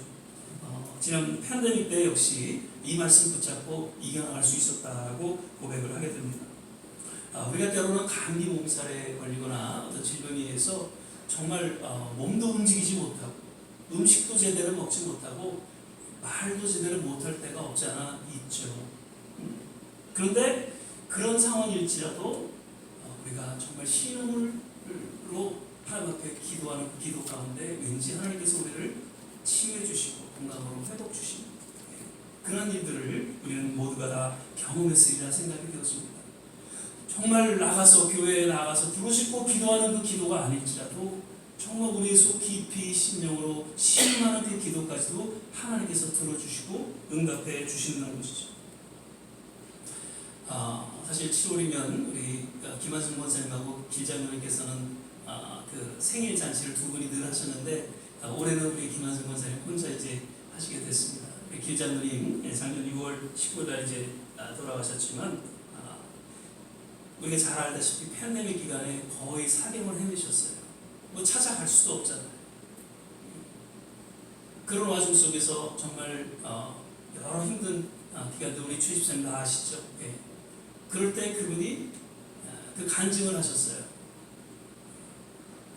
지난 팬데믹 때 역시 이 말씀 붙잡고 이겨나갈 수 있었다고 고백을 하게 됩니다. 우리가 때로는 감기 몸살에 걸리거나 어떤 질병에 의해서 정말 몸도 움직이지 못하고 음식도 제대로 먹지 못하고 말도 제대로 못할 때가 없지 않아 있죠. 그런데 그런 상황일지라도 우리가 정말 신음으로 하나님 앞에 기도하는 그 기도 가운데 왠지 하나님께서 우리를 치유해 주시고 건강으로 회복 주시고 그런 일들을 우리는 모두가 다 경험했으리라 생각이 되었습니다. 정말 교회에 나가서 부르짖고 기도하는 그 기도가 아닐지라도 정말 우리의 속 깊이 심령으로 신음하는 그 기도까지도 하나님께서 들어주시고 응답해 주신다는 것이죠. 사실 7월이면 우리 김한승 권사님하고 길장로님께서는 그 생일 잔치를 두 분이 늘 하셨는데 올해는 우리 김한승 권사님 혼자 이제 하시게 됐습니다. 우리 길장로님 작년 6월 19일 이제 돌아가셨지만 우리가 잘 알다시피 팬데믹 기간에 거의 사경을 헤매셨어요. 뭐 찾아갈 수도 없잖아요. 그런 와중 속에서 정말 여러 힘든 기간들 우리 최 집사님 다 아시죠? 예. 그럴 때 그분이 그 간증을 하셨어요.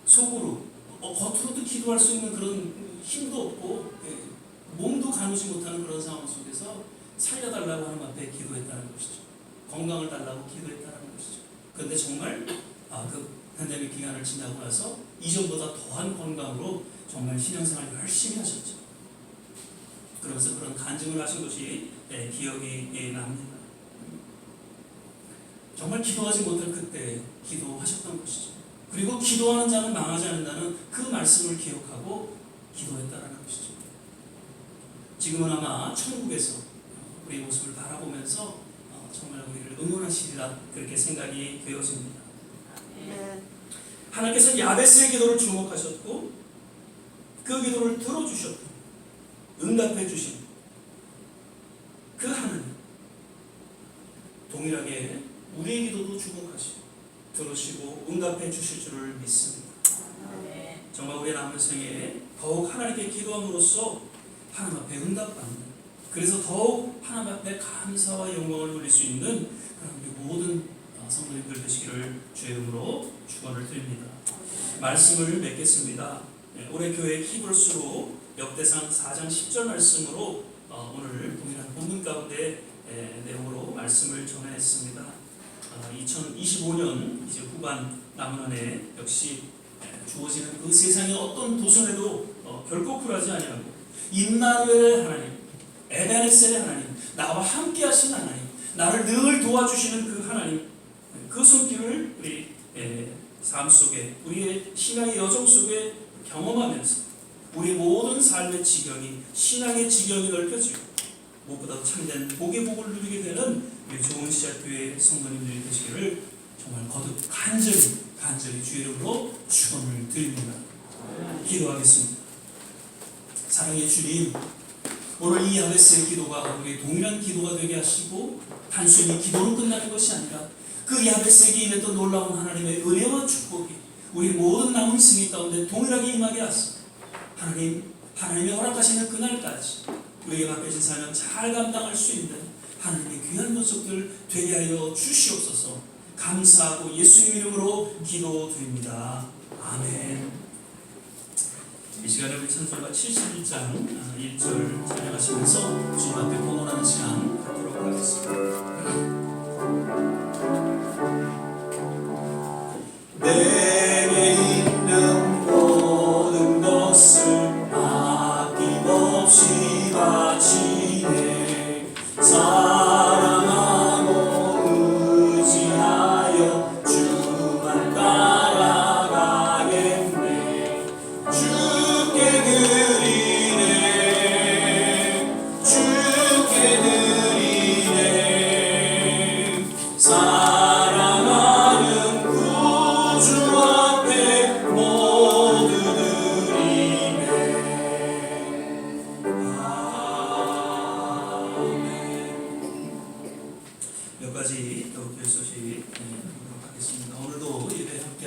속으로 겉으로도 기도할 수 있는 그런 힘도 없고 몸도 가누지 못하는 그런 상황 속에서 살려달라고 하는 앞에 기도했다는 것이죠. 건강을 달라고 기도했다는 것이죠. 그런데 정말 그 팬데믹 기간을 지나고 나서 이전보다 더한 건강으로 정말 신앙생활 열심히 하셨죠. 그러면서 그런 간증을 하신 것이 기억이 납니다. 정말 기도하지 못할 그때 기도하셨던 것이죠. 그리고 기도하는 자는 망하지 않는다는 그 말씀을 기억하고 기도했다는 것이죠. 지금은 아마 천국에서 우리의 모습을 바라보면서 정말 우리를 응원하시리라 그렇게 생각이 되어집니다. 하나님께서 야베스의 기도를 주목하셨고 그 기도를 들어주셨고 응답해 주신 그 하나님 동일하게 우리의 기도도 주목하시고 들으시고 응답해 주실 줄을 믿습니다. 정말 우리의 남은 생에 더욱 하나님께 기도함으로써 하나님 앞에 응답받는 그래서 더욱 하나님 앞에 감사와 영광을 돌릴 수 있는 우리 모든 성도님들 되시기를 주의 이름으로 축원을 드립니다. 말씀을 맺겠습니다. 올해 교회 키볼수로 역대상 4장 10절 말씀으로 오늘 동일한 본문 가운데 내용으로 말씀을 전했습니다. 2025년 이제 후반 남은 한 해 역시 주어지는 그 세상의 어떤 도전에도 결코 굴하지 아니하고 임마누엘의 하나님, 에베네셀의 하나님, 나와 함께 하신 하나님, 나를 늘 도와주시는 그 하나님, 그 손길을 우리 삶 속에 우리의 신앙의 여정 속에 경험하면서 우리 모든 삶의 지경이 신앙의 지경이 넓혀지고 무엇보다 참된 복의 복을 누리게 되는 우리 좋은 시작교회 성도님들이 되시기를 정말 거듭 간절히 주의 이름으로 축원을 드립니다. 기도하겠습니다. 사랑의 주님, 오늘 이 야베스의 기도가 우리 동일한 기도가 되게 하시고 단순히 기도로 끝나는 것이 아니라 그 야베스에게 임했던 놀라운 하나님의 은혜와 축복이 우리 모든 남은 생애 가운데 동일하게 임하게 하소서. 하나님의 허락하시는 그날까지 우리에게 맡겨진 사명 잘 감당할 수 있는 하나님의 귀한 모습들 되게 하여 주시옵소서. 감사하고 예수님 이름으로 기도드립니다. 아멘. 이 시간에 우리 찬송가 71장 1절 찬양하시면서 주님 앞에 공헌하는 시간 갖도록 하겠습니다. 내게 있는 모든 것을 아낌없이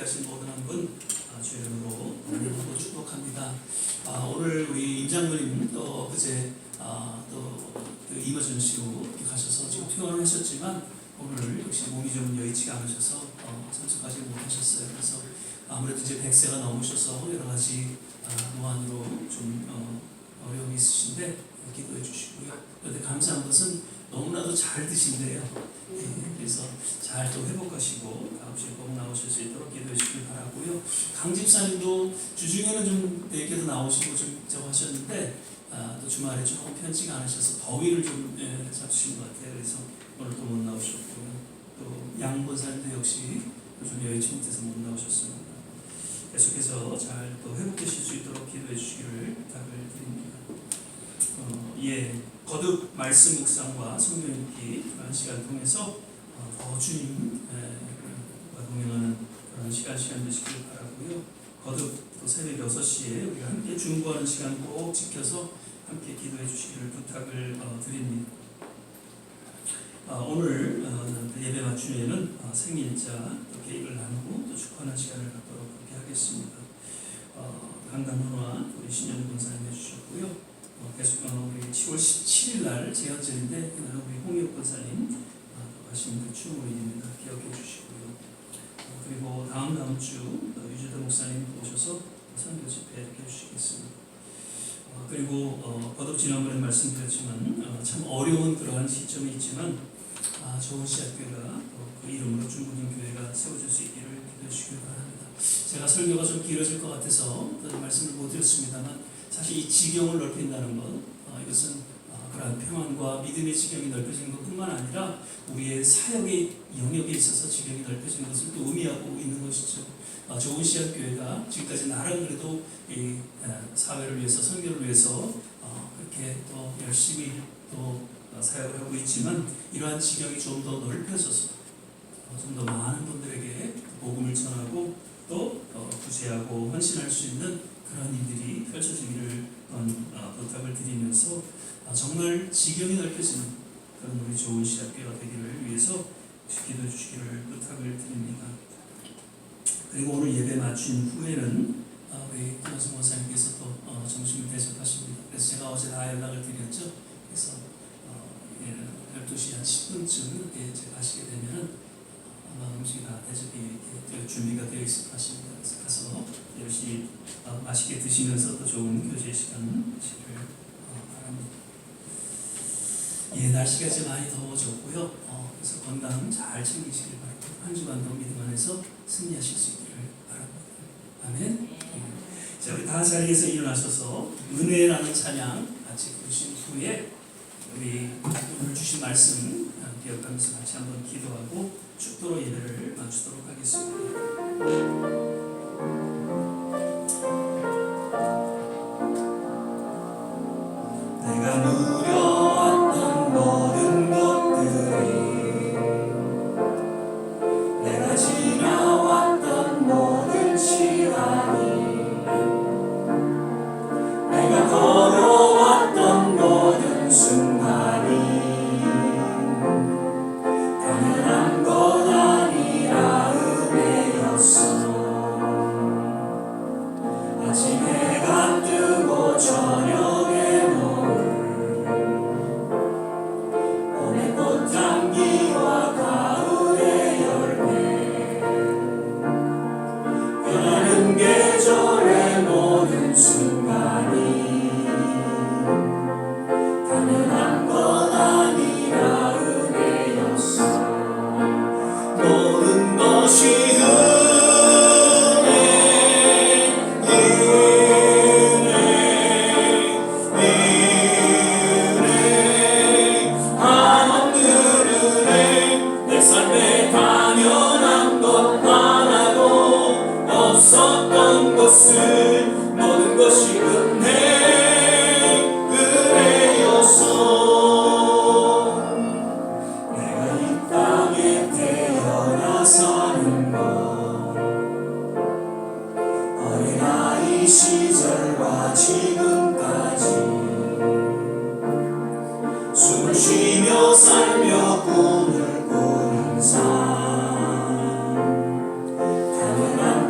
하신 모든 한 분 주의 이름으로 너무너무 축복합니다. 오늘 우리 임장로님 또 그제 그 이머전시로 이렇게 가셔서 지금 퇴원을 하셨지만 오늘 역시 몸이 좀 여의치가 않으셔서 참석하지 못하셨어요. 그래서 아무래도 이제 100세가 넘으셔서 여러 가지 노안으로 좀 어려움이 있으신데 기도해 주시고요. 그런데 감사한 것은 너무나도 잘 드신대요. 그래서 잘 또 회복하시고 다음 주에 꼭 나오실 수 있도록 기도해 주시길 바라고요. 강 집사님도 주중에는 좀 내게도 나오시고 좀 하셨는데 또 주말에 조금 편치가 않으셔서 더위를 좀 잡수신 것 같아요. 그래서 오늘 또 못 나오셨고요. 또 양 권사님도 역시 요즘 여의치 못해서 못 나오셨습니다. 계속해서 잘 또 회복되실 수 있도록 기도해 주시기를 부탁을 드립니다. 거듭 말씀 묵상과 성경 읽기 그런 시간 통해서 더 주님과 동행하는 그런 시간 되시길 바라고요. 거듭 또 새벽 6시에 우리가 함께 중보하는 시간 꼭 지켜서 함께 기도해 주시기를 부탁을 드립니다. 오늘 예배 맞춤에는 생일자 또 계획을 나누고 또 축하하는 시간을 갖도록 그렇게 하겠습니다. 강단훈화 우리 신현 권사님 해주셨고요. 계속 우리 10월 17일 날 제헌절인데 그날은 우리 홍익 권사님 하신 그 추모일입니다. 기억해 주시고요. 그리고 다음 주 유재도 목사님 오셔서 선교 집회 이렇게 해주시겠습니다. 그리고 거듭 지난번에 말씀드렸지만 참 어려운 그러한 시점이 있지만 좋은 시학교가 그 이름으로 중국인 교회가 세워질 수 있기를 기도해 주시길 바랍니다. 제가 설교가 좀 길어질 것 같아서 말씀을 못 드렸습니다만 사실 이 지경을 넓힌다는 것 이것은 그러한 평안과 믿음의 지경이 넓혀진 것뿐만 아니라 우리의 사역의 영역에 있어서 지경이 넓혀진 것을 또 의미하고 있는 것이죠. 좋은 시학교회가 지금까지 나름 그래도 이 사회를 위해서 선교를 위해서 그렇게 또 열심히 또 사역을 하고 있지만 이러한 지경이 좀 더 넓혀져서 좀 더 많은 분들에게 복음을 전하고 또 구제하고 헌신할 수 있는 그런 일들이 펼쳐지기를 부탁을 드리면서 정말 지경이 넓혀지는 그런 우리 좋은 시학교가 되기를 위해서 기도해 주시기를 부탁을 드립니다. 그리고 오늘 예배 마친 후에는 우리 김하성 원사님께서 또 점심을 대접하십니다. 그래서 제가 어제 다 연락을 드렸죠. 그래서 12시 한 10분쯤 이렇게 가시게 되면은 아마 음식이 다 대접이 이렇게 준비가 되어 있을 것 같습니다. 그래서 가서 열심히 맛있게 드시면서 또 좋은 교제 시간 하시기를 바랍니다. 날씨가 이제 많이 더워졌고요. 그래서 건강 잘 챙기시길 바랍니다. 한 주간도 믿음 안에서 승리하실 수 있기를 바랍니다. 아멘. 자, 우리 다 자리에서 일어나셔서 은혜라는 찬양 같이 부르신 후에 우리 오늘 주신 말씀 기억하면서 같이 한번 기도하고 축도로 예배를 마치도록 하겠습니다. 내가 누려왔던 모든 것들이 내가 지나왔던 모든 시간이 내가 걸어왔던 모든 순간이 당연한 것 아니라 은혜였어. 아침 해가 뜨고 저녁에 노을 봄의 꽃향기와 가을의 열매 변하는 계절의 모든 순간이 당연한 것 아니라 은혜였어. 모든 것이 내 삶에 당연한 것 하나도 없었던 것을 모든 것이 은혜였어. 내가 이 땅에 태어나 사는 것 어린아이 시절과 지금까지 숨을 쉬며 살며 꿈을 꾸는 삶 당연한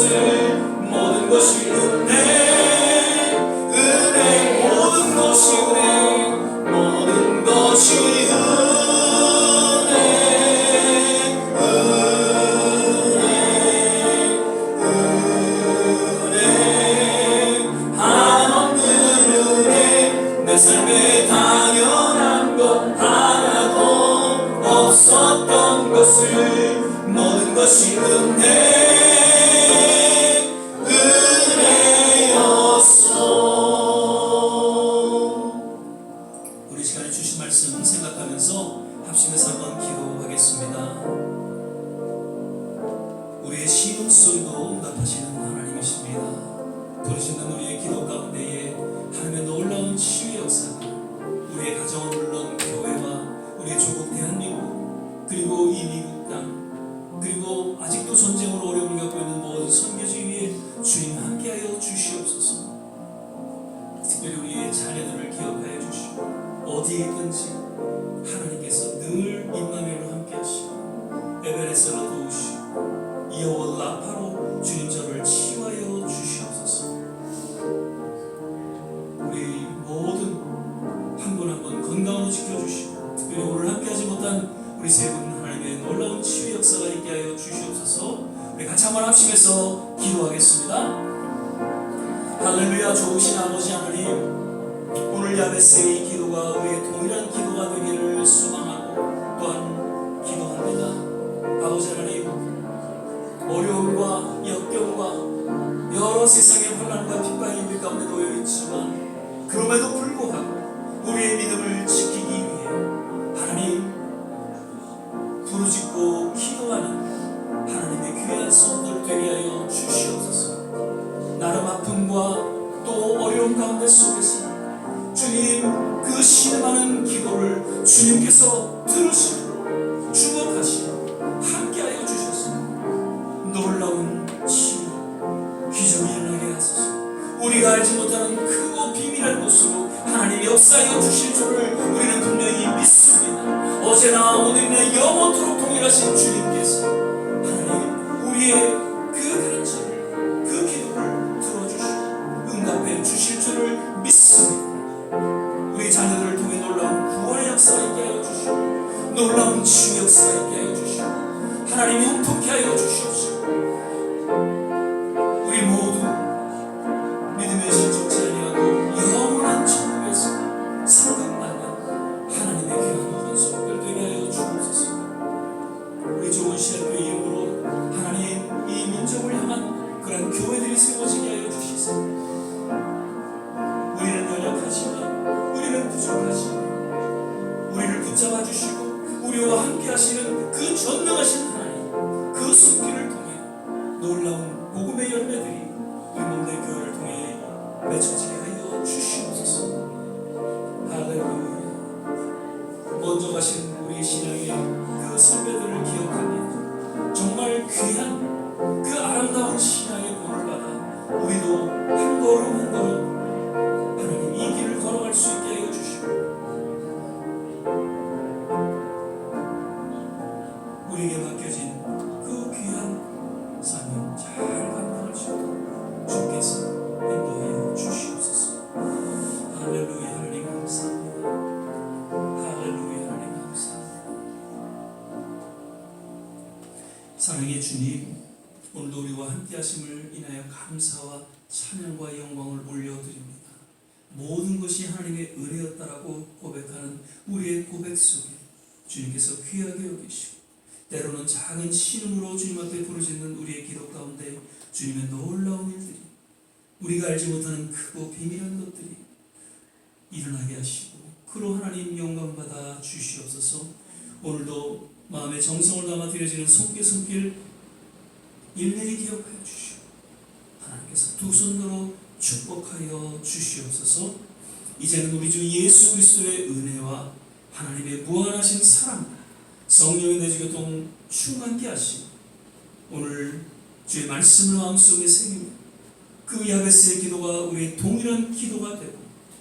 것을 모든 것이 은혜 모든 것이 은혜 모든 것이 한없는 은혜 내 삶에 당연한 것 하나도 없었던 것을 모든 것이 은혜였어. 우리 시간에 주신 말씀 생각하면서 합심해서 한번 기도하겠습니다. 우리의 신음소리도 응답하시는 하나님이십니다. 부르시는 우리의 기도 가운데에 하나님의 놀라운 치유의 역사가 우리의 가정은 물론 교회와 우리의 조국 대한민국 그리고 이 미국 땅 그리고 아직도 전쟁으로 어려움을 겪고 있는 모든 선교지 위에 주님 함께하여 주시옵소서. 특별히 우리의 자녀들을 기억하여 주시고 어디에 있든지 하나님께서 늘 임마누엘로 함께하시고 에베레스로 도우시고 여호와 라파로 주님 저를 치유하여 주시옵소서. 우리 모든 한 분 한 분 건강으로 지켜주시고 특별히 오늘 함께하지 못한 우리 세 분 하나님의 놀라운 치유 역사가 있게 하여 주시옵소서. 우리 같이 한번 합심해서 기도하겠습니다. 할렐루야. 좋으신 아버지 하나님, 오늘 야베스의 기도가 우리의 동일한 기도가 되기를 소망하고 또한 기도합니다. 아버지 하나님, 어려움과 역경과 여러 세상의 혼란과 핍박이 우리 가운데 놓여있지만 그럼에도 불구하고 우리의 믿음을 지키기 위해 하나님 부르짖고 기도하는 하나님의 귀한 성도들 되게 하여 주시옵소서. 나름 아픔과 또 어려움 가운데 속에서 주님 그 신음하는 기도를 주님께서 들으시고 주목하시고 함께하여 주셔서 놀라운 치유 기적이 일어나게 하소서. 우리가 알지 못하는 크고 비밀한 곳으로 하나님 역사하여 주실 줄을 우리는 분명히 믿습니다. 어제나 오늘이나 영원토록 동일하신 주님께서 하나님 우리의 그 간절을 그 기도를 들어주시고 응답해 주실 줄을 믿습니다. 우리 자녀들을 통해 놀라운 구원의 역사가 있게 하여 주시고 놀라운 치유 역사가 있게 하여 주시고 하나님 형통케 하여 주시옵시고 우리 모두 믿음의 실족지 아니하고 영원한 천국에서 상급받는 하나님의 귀한 모든 성도들 되게 하여 주옵소서. 우리 좋은 시간교 이름으로 하나님 이 민족을 향한 그런 교회들이 세워지게 하여 주시소. 우리는 연약하지만 우리는 부족하지만 우리를 붙잡아 주시고 우리와 함께 하시는 그 전능하신 하나님 그 손길을 통해 놀라운 복음의 열매들이 우리 몸의 교회를 통해 맺혀지게 하여 주시옵소서. 할렐루야. 먼저 가신 우리 신앙의 그 선배들을 기억하며 정말 귀한 그 아름다운 신앙의 본을 받아 우리도 한 걸음 한 걸음 하나님 이 길을 걸어갈 수 있게 하여 주시고 우리에게 맡겨진 그 귀한 사명 잘 감당할 수 있도록 주께서 인도하여 주시옵소서. 할렐루야. 하나님 감사합니다. 할렐루야. 하나님 감사합니다. 사랑의 주님, 오늘도 우리와 함께 하심을 인하여 감사와 찬양과 영광을 올려드립니다. 모든 것이 하나님의 은혜였다라고 고백하는 우리의 고백 속에 주님께서 귀하게 여기시고 때로는 작은 신음으로 주님 앞에 부르짖는 우리의 기도 가운데 주님의 놀라운 일들이 우리가 알지 못하는 크고 비밀한 것들이 일어나게 하시고 그로 하나님 영광받아 주시옵소서. 오늘도 마음의 정성을 담아 드려지는 손길 일일이 기억하여 주시고 하나님께서 두 손으로 축복하여 주시옵소서. 이제는 우리 주 예수 그리스도의 은혜와 하나님의 무한하신 사랑 성령의 내주교통 충만케 하시고 오늘 주의 말씀을 마음속에 새기며 그 야베스의 기도가 우리의 동일한 기도가 되고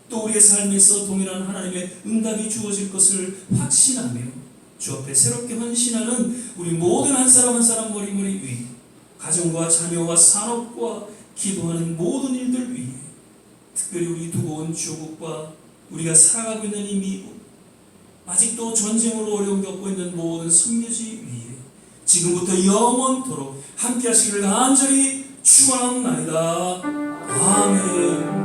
또 우리의 삶에서 동일한 하나님의 응답이 주어질 것을 확신하며 주 앞에 새롭게 헌신하는 우리 모든 한 사람 한 사람 머리머리 위 가정과 자녀와 산업과 기도하는 모든 일들 위해 특별히 우리 두고 온 조국과 우리가 살아가고 있는 이 미국, 아직도 전쟁으로 어려움 겪고 있는 모든 선교지 위에 지금부터 영원토록 함께 하시기를 간절히 축원합니다. 아멘.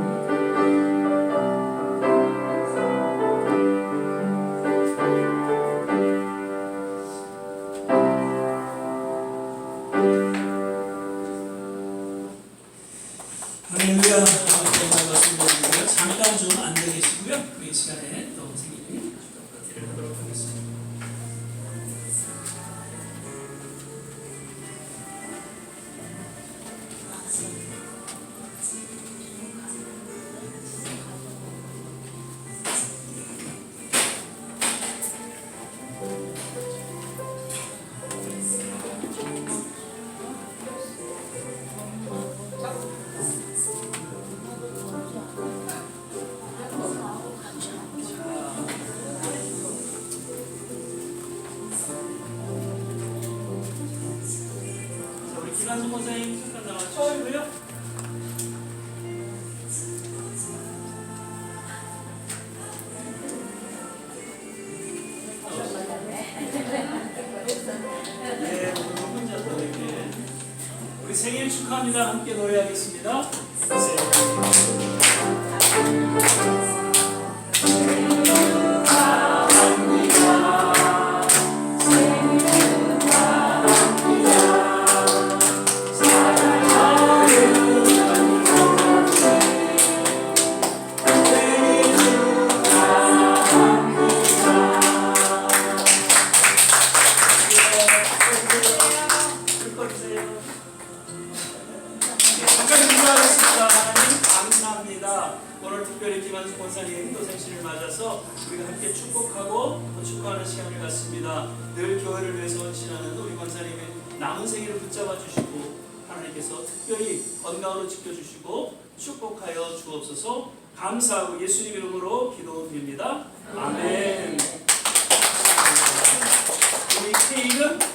할렐루야. 말씀드리고요. 잠깐 좀 앉아 계시고요. 우리 시간에 또 생일 축하드리도록 하도록 하겠습니다. 자, 우리 김한수 권사님 잠깐 나와주시고요. 네, 오늘 혼자 또 이렇게 우리 생일 축하합니다. 함께 노래하겠습니다. 잠깐 인사하겠습니다. 하나님 감사합니다. 오늘 특별히 김한수 권사님 또 생신을 맞아서 우리가 함께 축복하고 또 축하하는 시간을 갖습니다. 늘 교회를 위해서 헌신하는 우리 권사님의 남은 생일을 붙잡아 주시고 하나님께서 특별히 건강으로 지켜주시고 축복하여 주옵소서. 감사하고 예수님 이름으로 기도드립니다. 아멘. 우리 케이크는